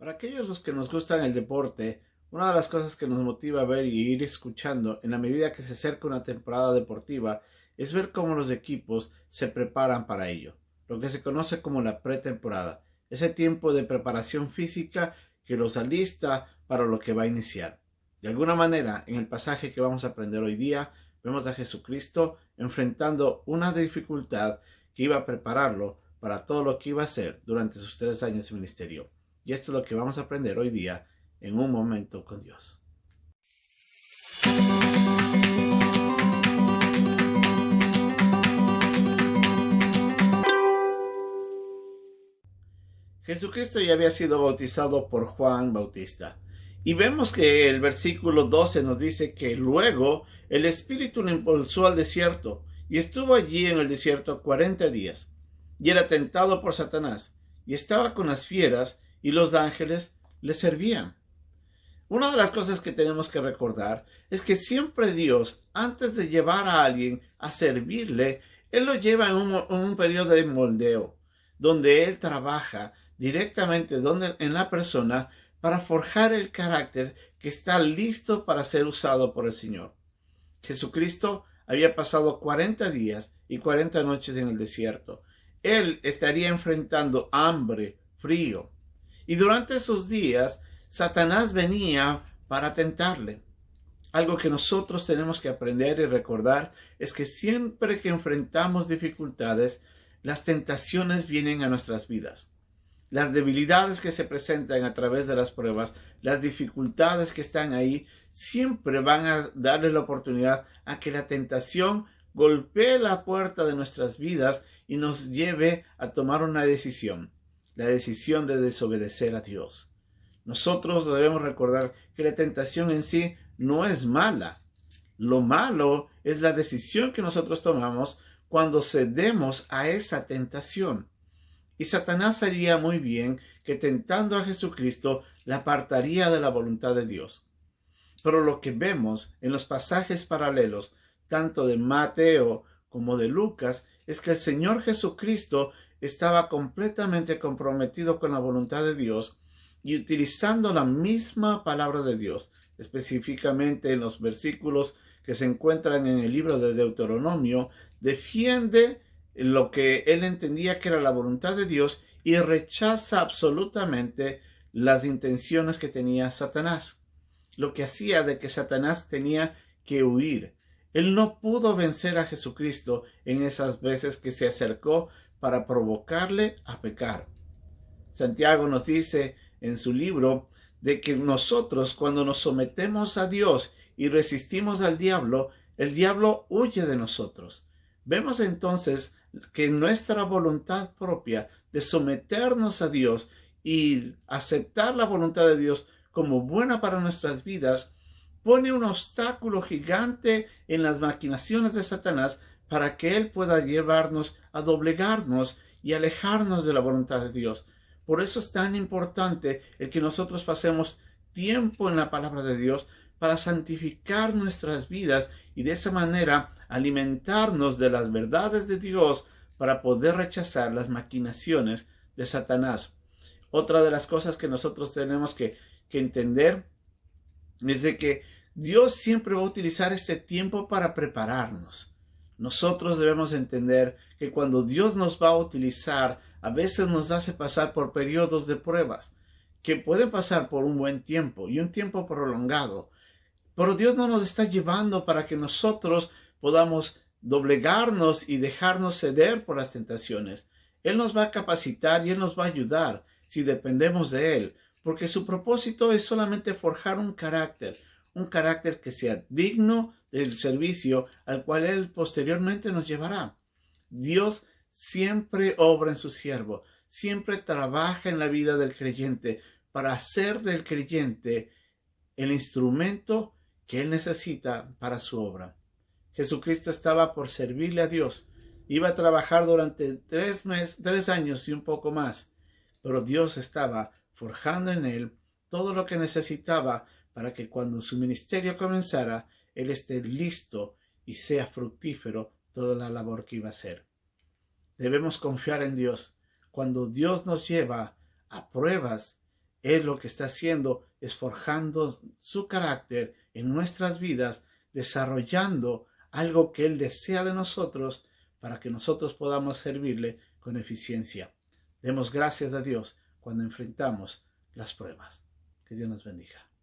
Para aquellos los que nos gustan el deporte, una de las cosas que nos motiva a ver y ir escuchando en la medida que se acerca una temporada deportiva es ver cómo los equipos se preparan para ello, lo que se conoce como la pretemporada, ese tiempo de preparación física que los alista para lo que va a iniciar. De alguna manera, en el pasaje que vamos a aprender hoy día, vemos a Jesucristo enfrentando una dificultad que iba a prepararlo para todo lo que iba a hacer durante sus 3 años de ministerio. Y esto es lo que vamos a aprender hoy día en Un Momento con Dios. Jesucristo ya había sido bautizado por Juan Bautista. Y vemos que el versículo 12 nos dice que luego el Espíritu lo impulsó al desierto y estuvo allí en el desierto 40 días. Y era tentado por Satanás y estaba con las fieras y los ángeles le servían. Una de las cosas que tenemos que recordar es que siempre Dios, antes de llevar a alguien a servirle, Él lo lleva en un periodo de moldeo, donde Él trabaja directamente en la persona para forjar el carácter que está listo para ser usado por el Señor. Jesucristo había pasado 40 días y 40 noches en el desierto. Él estaría enfrentando hambre, frío. Y durante esos días, Satanás venía para tentarle. Algo que nosotros tenemos que aprender y recordar es que siempre que enfrentamos dificultades, las tentaciones vienen a nuestras vidas. Las debilidades que se presentan a través de las pruebas, las dificultades que están ahí, siempre van a darle la oportunidad a que la tentación golpee la puerta de nuestras vidas y nos lleve a tomar una decisión, la decisión de desobedecer a Dios. Nosotros debemos recordar que la tentación en sí no es mala. Lo malo es la decisión que nosotros tomamos cuando cedemos a esa tentación. Y Satanás haría muy bien que tentando a Jesucristo le apartaría de la voluntad de Dios. Pero lo que vemos en los pasajes paralelos, tanto de Mateo como de Lucas, es que el Señor Jesucristo estaba completamente comprometido con la voluntad de Dios y utilizando la misma palabra de Dios, específicamente en los versículos que se encuentran en el libro de Deuteronomio, defiende lo que él entendía que era la voluntad de Dios y rechaza absolutamente las intenciones que tenía Satanás. Lo que hacía de que Satanás tenía que huir. Él no pudo vencer a Jesucristo en esas veces que se acercó para provocarle a pecar. Santiago nos dice en su libro de que nosotros cuando nos sometemos a Dios y resistimos al diablo, el diablo huye de nosotros. Vemos entonces que nuestra voluntad propia de someternos a Dios y aceptar la voluntad de Dios como buena para nuestras vidas, pone un obstáculo gigante en las maquinaciones de Satanás para que él pueda llevarnos a doblegarnos y alejarnos de la voluntad de Dios. Por eso es tan importante el que nosotros pasemos tiempo en la palabra de Dios para santificar nuestras vidas y de esa manera alimentarnos de las verdades de Dios para poder rechazar las maquinaciones de Satanás. Otra de las cosas que nosotros tenemos que entender es de que Dios siempre va a utilizar este tiempo para prepararnos. Nosotros debemos entender que cuando Dios nos va a utilizar, a veces nos hace pasar por periodos de pruebas, que pueden pasar por un buen tiempo y un tiempo prolongado. Pero Dios no nos está llevando para que nosotros podamos doblegarnos y dejarnos ceder por las tentaciones. Él nos va a capacitar y Él nos va a ayudar si dependemos de Él, porque su propósito es solamente forjar un carácter que sea digno del servicio al cual Él posteriormente nos llevará. Dios siempre obra en su siervo, siempre trabaja en la vida del creyente para hacer del creyente el instrumento que él necesita para su obra. Jesucristo estaba por servirle a Dios. Iba a trabajar durante 3 años y un poco más, pero Dios estaba forjando en él todo lo que necesitaba para que cuando su ministerio comenzara, él esté listo y sea fructífero toda la labor que iba a hacer. Debemos confiar en Dios. Cuando Dios nos lleva a pruebas, Él lo que está haciendo es forjando su carácter en nuestras vidas, desarrollando algo que Él desea de nosotros para que nosotros podamos servirle con eficiencia. Demos gracias a Dios cuando enfrentamos las pruebas. Que Dios nos bendiga.